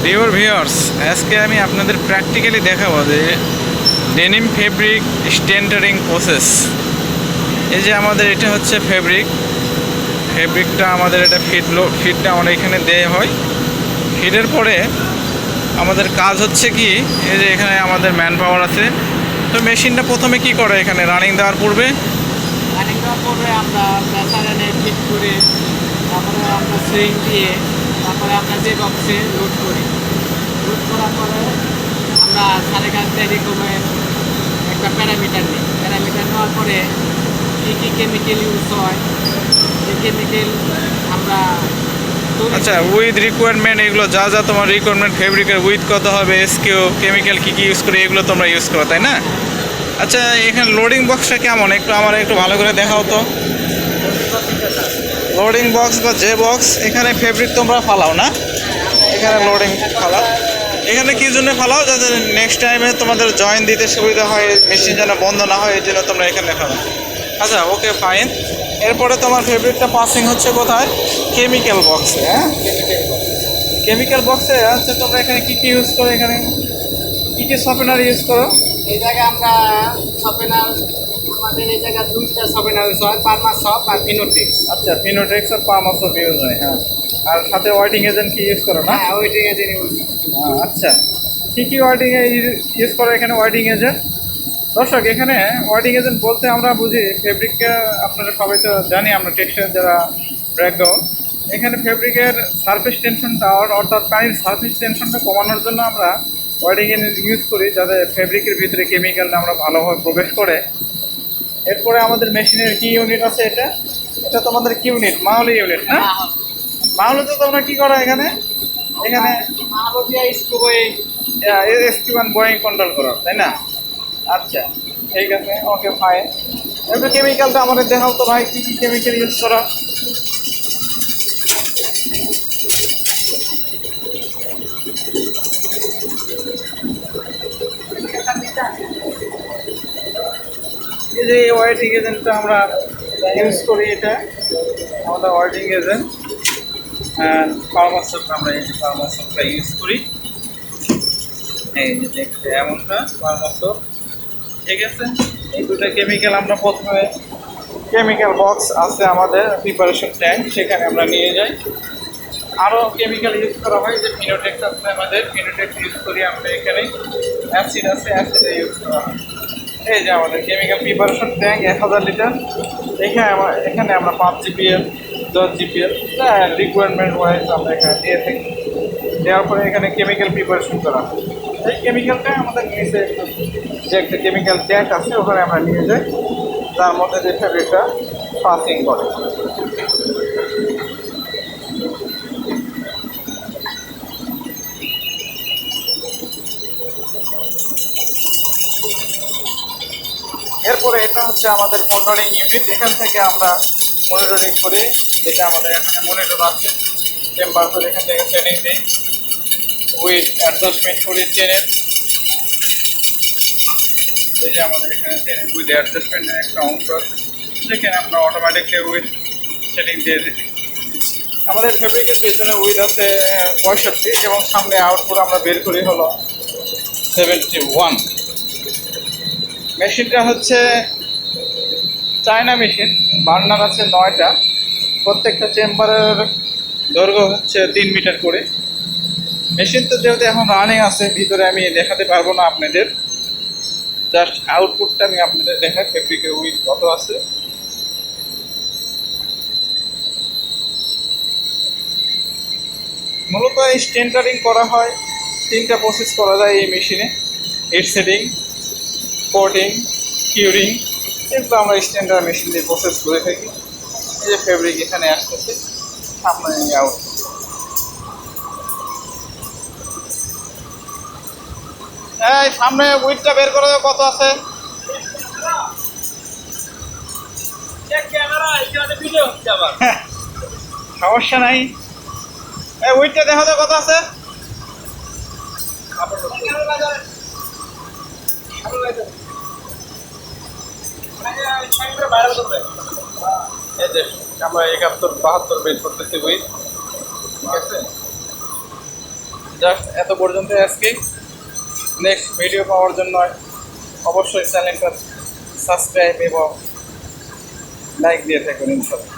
ডিওর viewers, আজকে আমি আপনাদের প্র্যাকটিক্যালি দেখাবো যে ডেনিম ফেব্রিক স্টেন্টারিং প্রসেস। এই যে আমাদের এটা হচ্ছে ফেব্রিকটা আমাদের এটা ফিটটা আমরা এখানে দেওয়া হয়। ফিটের পরে আমাদের কাজ হচ্ছে কি, এই যে এখানে আমাদের ম্যান পাওয়ার আছে। তো মেশিনটা প্রথমে কি করে, এখানে রানিং দেওয়ার পূর্বে আমরা প্রেসারে ফিট করে তারপরে আমরা সুইং দিয়ে তারপরে আমরা যে বক্সে লোড করি। লোড করার পরে আমরা সাড়ে কাছ থেকে একটা প্যারামিটার নিই। প্যারামিটার নেওয়ার পরে কী কী কেমিক্যাল ইউজ হয়, এই কেমিক্যাল আমরা আচ্ছা উইথ রিকোয়ারমেন্ট, এগুলো যা যা তোমার রিকোয়ারমেন্ট ফেব্রিকের উইথ কত হবে, এসকিউ কেমিক্যাল কী কী ইউজ করে এগুলো তোমরা ইউজ করো, তাই না? আচ্ছা এখানে লোডিং বক্সটা কেমন, একটু ভালো করে দেখাও তো। লোডিং বক্স বা যে বক্স, এখানে ফেব্রিক তোমরা ফালাও না? এখানে লোডিং ফালাও। এখানে কী জন্য ফালাও? যাতে নেক্সট টাইমে তোমাদের জয়েন দিতে সুবিধা হয়, মেশিন যেন বন্ধ না হয়, এই জন্য তোমরা এখানে ফালাও। আচ্ছা ওকে ফাইন। এরপরে তোমার ফেব্রিকটা পাসিং হচ্ছে কোথায়? কেমিক্যাল বক্সে। হ্যাঁ, কেমিক্যাল বক্সে হচ্ছে তোমরা এখানে কী কী ইউজ করো, এখানে কী কী সফটওয়্যার ইউজ করো? এই জায়গায় আমরা সফটওয়্যার, আমাদের এই জায়গায় দুইটা সফটওয়্যার ইউজ হয়, পারমাসফট আর ফিনোটেক্স। আচ্ছা ফিনোটেক্স আর পারমাসফট ইউজ হয়। হ্যাঁ, আর সাথে ওয়ার্ডিং এজেন্ট কি ইউজ করো না? হ্যাঁ, ওইটাই এজেন্ট ইউজ। আচ্ছা কী কী ওয়ার্ডিং ইউজ করো এখানে? ওয়ার্ডিং এজেন্ট, দর্শক এখানে ওয়ার্ডিং এজেন্ট বলতে আমরা বুঝি ফেব্রিককে, আপনারা সবাই তো জানি, আমরা টেক্সটাইল যারা ব্যাকগ্রাউন্ড, এখানে ফেব্রিকের সারফেস টেনশনটা অর্থাৎ পানির সারফেস টেনশনটা কমানোর জন্য আমরা ওয়ার্ডিং এজেন্ট ইউজ করি, যাতে ফেব্রিকের ভিতরে কেমিক্যালটা আমরা ভালোভাবে প্রবেশ করে। এরপরে আমাদের মেশিনের কি ইউনিট আছে, এটা তোমাদের কি ইউনিট? মাহলি ইউনিট না? মাহলিতে তোমরা কি করো এখানে? এখানে এসকিউ1 বোয়িং কন্ট্রোল করো, তাই না? আচ্ছা ঠিক আছে, ওকে ফাইন। এবার কেমিক্যালটা আমাদের দেখাও তো ভাই, কী কী কেমিক্যাল ইউজ করো? এই যে ওয়ার্ডিং এজেন্টটা আমরা ইউজ করি, এটা আমাদের ওয়ার্ডিং এজেন্ট। পারমাসফট, আমরা এই যে পারমাসফটটা ইউজ করি। এই যে দেখতে এমনটা পারমাসফট, ঠিক আছে। এই দুটো কেমিক্যাল আমরা প্রথমে, কেমিক্যাল বক্স আছে আমাদের প্রিপারেশন ট্যাঙ্ক, সেখানে আমরা নিয়ে যাই। আরও কেমিক্যাল ইউজ করা হয়, যে ফিনোটেক্স আছে আমাদের, ফিনোটেক্স ইউজ করি আমরা। এখানে অ্যাসিড আছে, অ্যাসিডে ইউজ করা হয়। এই যে আমাদের কেমিক্যাল প্রিপারেশন ট্যাঙ্ক 1000 লিটার। এখানে আমরা 5 GPL 10 GPL রিকোয়ারমেন্ট ওয়াইজ আমরা এখানে দিয়ে থাকি। দেওয়ার পরে এখানে কেমিক্যাল প্রিপারেশন করা হয়। এই কেমিক্যালটা আমাদের নিচে যে একটা কেমিক্যাল ট্যাঙ্ক আছে, ওখানে আমরা নিয়ে যাই, তার মধ্যে যে ফেব্রিকটা পাসিং করে। এরপরে এটা হচ্ছে আমাদের মনিটরিং ইউনিট। এখান থেকে আমরা মনিটরিং করি, যেটা আমাদের এখানে মনিটর আছে, টেম্পারেচার এখান থেকে সেটিং দিই, উইথ অ্যাডজাস্টমেন্ট করি চেনের। এই যে আমাদের এখানে চেন উইথ অ্যাডজাস্টমেন্টের একটা অংশ আছে, যেখানে আমরা অটোমেটিকলি উইথ সেটিং দিয়ে দিই। আমাদের ফেব্রিকের পেছনে উইথ আছে 65 এবং সামনে আউটপুট আমরা বের করি হলো 71। মেশিনটা হচ্ছে চায়না মেশিন, বার্নার আছে 9টা, প্রত্যেকটা চেম্বারের দৈর্ঘ্য হচ্ছে 3 মিটার করে। মেশিন তো যেহেতু এখন রানিং আছে, ভিতরে আমি দেখাতে পারবো না আপনাদের, জাস্ট আউটপুটটা আমি আপনাদের দেখাই, ফেব্রিকের উইথ কত আছে। মূলত এই স্টেন্টারিং করা হয়, 3টা প্রসেস করা যায় এই মেশিনে: হেড সেটিং, কোটিং, কিউরিং। এগুলো আমরা স্ট্যান্ডার্ড মেশিন দিয়ে প্রসেস করে থাকি। এই যে ফেব্রিক এখানে আসতেছে, সামনে আউট। এই সামনে উইথটা বের করে কত আছে? সমস্যা নাই, এই উইথটা দেখা তো কত আছে? এই যে আমরা 71-72 বের করতেছি উইথ, ঠিক আছে। জাস্ট এত পর্যন্ত আজকে। নেক্সট ভিডিও পাওয়ার জন্য অবশ্যই চ্যানেলটা সাবস্ক্রাইব এবং লাইক দিয়ে থাকুন ইনশাল্লাহ।